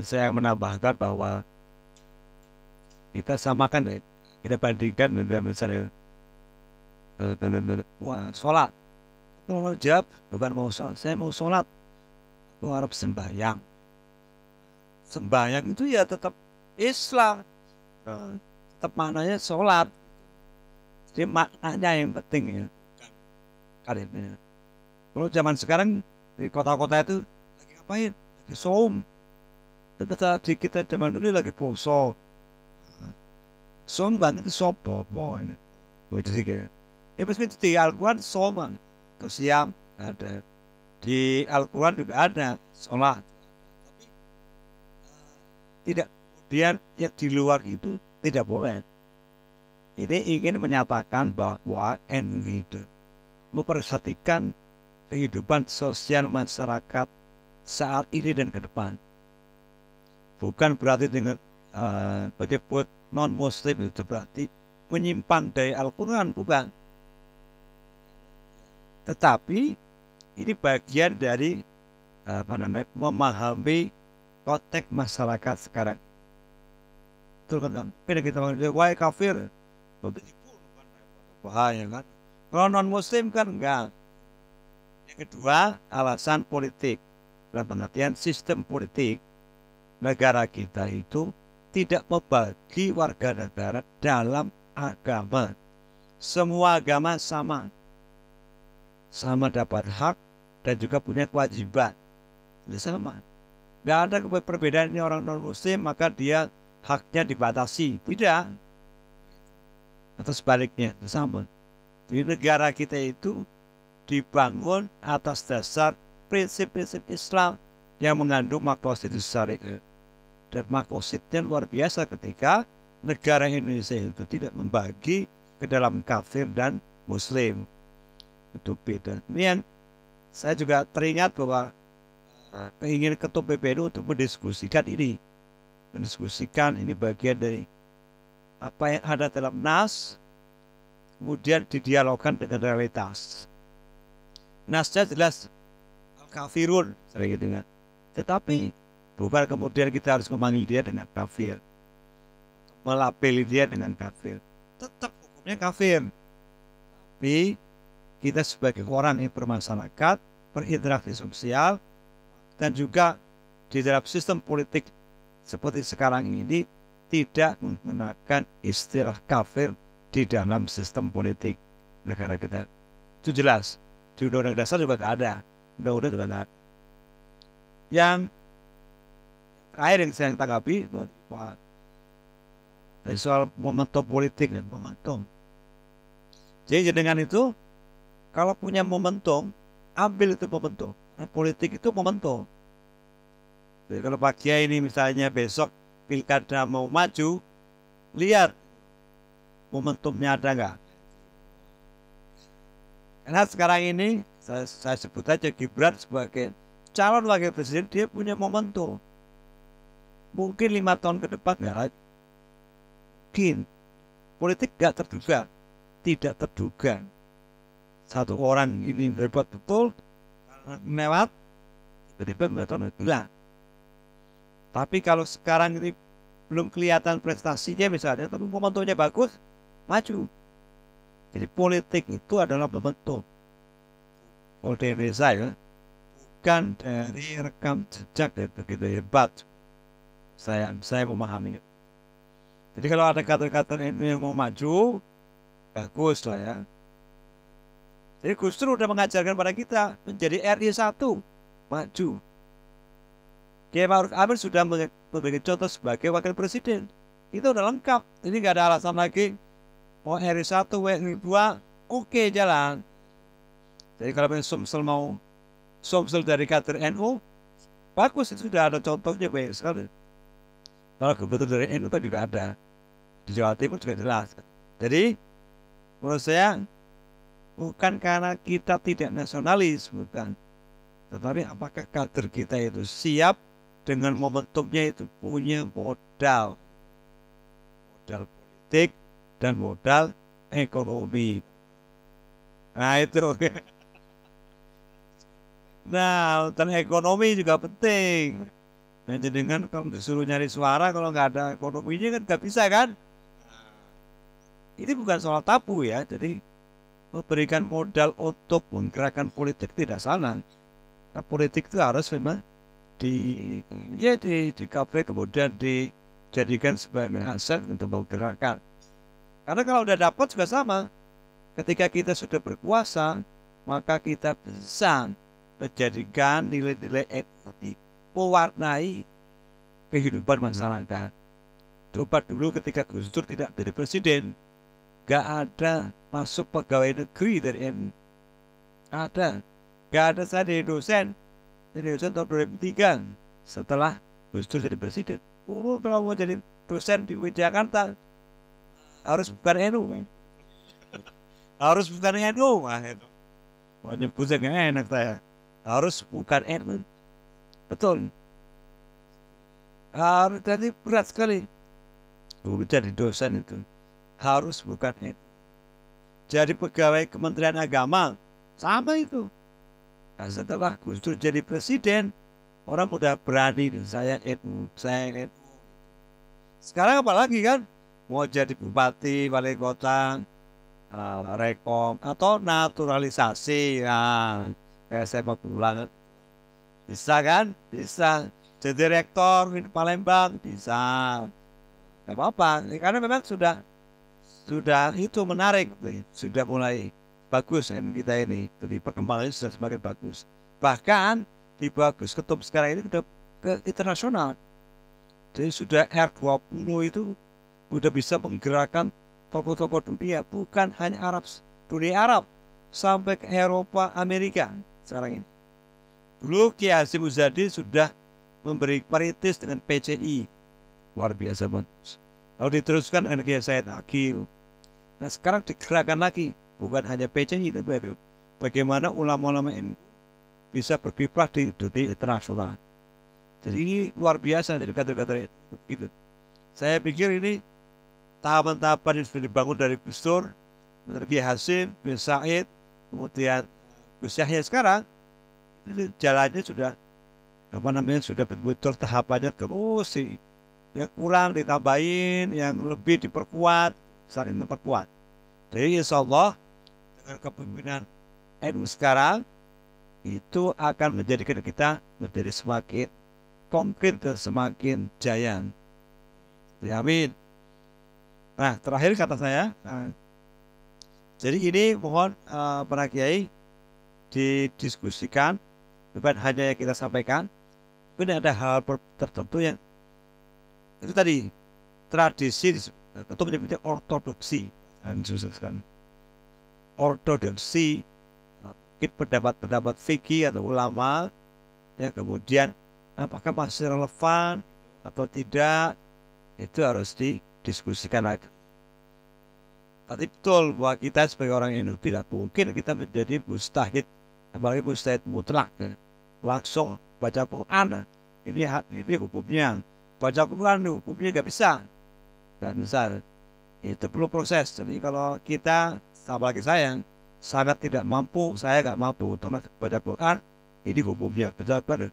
saya menambahkan bahwa kita samakan deh, kita bandingkan dengan misalnya wah, sholat. Mau jawab, bukan mau sholat, saya mau sholat, mau harap sembahyang. Sembahyang itu ya tetap Islam, tetap maknanya sholat. Jadi maknanya yang penting ya. Karirnya. Kalau zaman sekarang di kota-kota itu lagi ngapain? Lagi saum. Tetapi kita zaman dulu lagi puasa. Saum kan itu sopo, ini. Begitu sih kayak. Ya pasti di Al-Quran saum terus siang ada di Al-Quran juga ada sholat. Tidak kemudian yang di luar itu tidak boleh. Ini ingin menyatakan bahwa NU itu memperhatikan kehidupan sosial masyarakat saat ini dan ke depan. Bukan berarti dengan menyebut non-muslim itu berarti menyimpan dari Al-Quran, bukan. Tetapi ini bagian dari memahami konteks masyarakat sekarang. Betul kan? Beda kita ngomong, wah kafir. Bahaya kan? Kalau non-muslim kan enggak. Yang kedua, alasan politik. Dalam pengertian sistem politik, negara kita itu tidak membagi warga negara dalam agama. Semua agama sama. Sama dapat hak dan juga punya kewajiban. Sama. Nggak ada perbedaan ini orang non-muslim, maka dia haknya dibatasi. Tidak. Atau sebaliknya, sama. Di negara kita itu dibangun atas dasar prinsip-prinsip Islam yang mengandung makosid syariah. Dan makosidnya luar biasa ketika negara Indonesia itu tidak membagi ke dalam kafir dan muslim. Itu beda. Kemudian saya juga teringat bahwa ingin ketua PBNU untuk mendiskusikan ini. Mendiskusikan ini bagian dari apa yang ada dalam nas, kemudian didialogkan dengan realitas. Nasnya jelas kafirun, sering gitu kan. Tetapi bukan kemudian kita harus memanggil dia dengan kafir, melabeli dia dengan kafir. Tetap hukumnya kafir. Tapi kita sebagai orang yang bermasyarakat, berinteraksi sosial, dan juga di dalam sistem politik seperti sekarang ini tidak menggunakan istilah kafir di dalam sistem politik negara kita. Itu jelas. Di undang-undang dasar juga tidak ada. Undang-undang juga tidak ada. Yang terakhir yang saya tanggapi dari soal momentum politik dan momentum. Jadi dengan itu, kalau punya momentum, ambil itu momentum. Nah, politik itu momentum. Jadi kalau Pak Kiai ini misalnya besok pilkada mau maju, lihat momentumnya ada nggak? Karena sekarang ini saya sebut aja Gibran sebagai calon wakil presiden, dia punya momentum. Mungkin 5 tahun ke depan nggak mungkin. Politik nggak terduga, tidak terduga. Satu orang ini hebat betul, lewat, tiba-tiba 5 tahun hilang. Tapi kalau sekarang ini belum kelihatan prestasinya misalnya, tapi momentumnya bagus, maju. Jadi politik itu adalah momentum. Kalau di Indonesia ya, bukan dari rekam jejak yang begitu hebat. Saya memahami. Jadi kalau ada kata-kata ini yang mau maju, bagus lah ya. Jadi Gus Dur udah mengajarkan pada kita menjadi RI 1, maju. Kiai Ma'ruf Amin sudah memberikan contoh sebagai wakil presiden. Itu udah lengkap. Jadi nggak ada alasan lagi mau RI 1, RI 2, oke jalan. Jadi kalau Sumsel mau Sumsel dari kader NU, bagus, itu sudah ada contohnya banyak sekali. Kalau gubernur dari NU itu juga ada. Di Jawa Timur juga jelas. Jadi menurut saya bukan karena kita tidak nasionalis, bukan. Tetapi apakah kader kita itu siap dengan momentumnya itu punya modal. Modal politik dan modal ekonomi. Nah itu. Nah, dan ekonomi juga penting. Nah, dengan kalau disuruh nyari suara kalau nggak ada ekonominya kan nggak bisa kan? Ini bukan soal tabu ya, jadi memberikan modal untuk menggerakkan politik tidak salah. Nah, politik itu harus memang di di cover kemudian dijadikan sebagai aset untuk menggerakkan. Karena kalau udah dapat juga sama. Ketika kita sudah berkuasa, maka kita bisa menjadikan nilai-nilai etik mewarnai kehidupan masyarakat. Coba dulu ketika Gus Dur tidak jadi presiden, gak ada masuk pegawai negeri dari NU. Ada. Gak ada saya jadi dosen. Jadi dosen tahun 2003 setelah Gus Dur jadi presiden. Oh, kalau mau jadi dosen di Jakarta harus bukan NU. Harus bukan NU. Wah, itu. Wah, nyebutnya gak enak saya. Harus bukan NU. Betul. Harus jadi berat sekali. Jadi dosen itu harus bukan NU. Jadi pegawai Kementerian Agama sama itu. Nah, setelah Gus Dur jadi presiden, orang udah berani saya NU, saya NU. Sekarang apalagi kan mau jadi bupati, wali kota, rekom atau naturalisasi, ya kayak saya mau pulang bisa kan, bisa jadi rektor di Palembang bisa, nggak apa-apa karena memang sudah itu menarik, sudah mulai bagus kan kita ini, jadi perkembangannya sudah semakin bagus. Bahkan di bagus ketum sekarang ini sudah ke internasional, jadi sudah R20 itu sudah bisa menggerakkan tokoh-tokoh dunia, bukan hanya dunia Arab, sampai ke Eropa, Amerika sekarang ini. Dulu Kiai Hasyim Muzadi sudah memberi paritis dengan PCI, luar biasa bagus. Lalu diteruskan dengan Kiai Said Akil. Nah sekarang digerakkan lagi, bukan hanya PCI, tapi bagaimana ulama-ulama ini bisa berkiprah di dunia internasional. Jadi ini luar biasa dari kata-kata itu. Saya pikir ini tahapan-tahapan yang sudah dibangun dari Gus Dur, dari Kiai Hasyim, Gus Said, kemudian Gus Yahya sekarang, ini jalannya sudah sudah betul tahapannya terus sih. Yang kurang ditambahin, yang lebih diperkuat, saling memperkuat. Jadi insya Allah dengan kepemimpinan NU sekarang itu akan menjadikan kita menjadi semakin konkret dan semakin jaya. Ya, amin. Nah, terakhir kata saya, jadi ini mohon para kiai didiskusikan, bukan hanya yang kita sampaikan, tapi ada hal tertentu yang itu tadi tradisi atau menyebutnya ortodoksi, ortodoksi, mungkin pendapat-pendapat fikih atau ulama, ya kemudian apakah masih relevan atau tidak, itu harus didiskusikan lagi. Tapi betul bahwa kita sebagai orang Hindu tidak mungkin kita menjadi mustahid, apalagi mustahid mutlak, langsung baca Quran. Ini hukumnya, baca Quran hukumnya nggak bisa, nggak bisa. Itu perlu proses. Jadi kalau kita, apalagi saya, sangat tidak mampu, saya nggak mampu untuk baca Quran, ini hukumnya benar-benar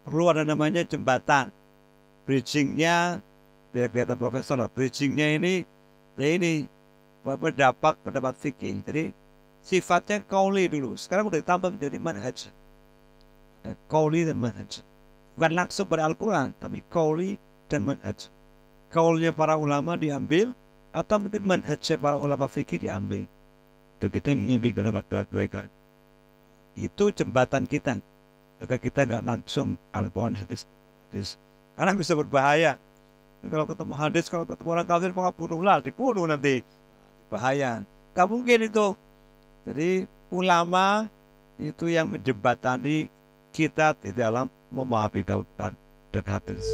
perlu ada namanya jembatan, bridgingnya. Biar kelihatan profesional, bridgingnya ini pendapat fikih. Jadi sifatnya qauli dulu, sekarang udah ditambah menjadi manhaj. Qauli dan manhaj, bukan langsung pada Al-Quran, tapi qauli dan manhaj. Qaulnya para ulama diambil, atau mungkin manhajnya para ulama fikih diambil. Itu kita ingin dalam mereka. Itu jembatan kita. Maka kita nggak langsung Al-Quran hadis, karena bisa berbahaya. Kalau ketemu hadis, kalau ketemu orang kafir, mau bunuhlah, dibunuh nanti, bahaya. Gak mungkin itu. Jadi ulama itu yang menjembatani kita di dalam memahami Al-Quran dan hadis.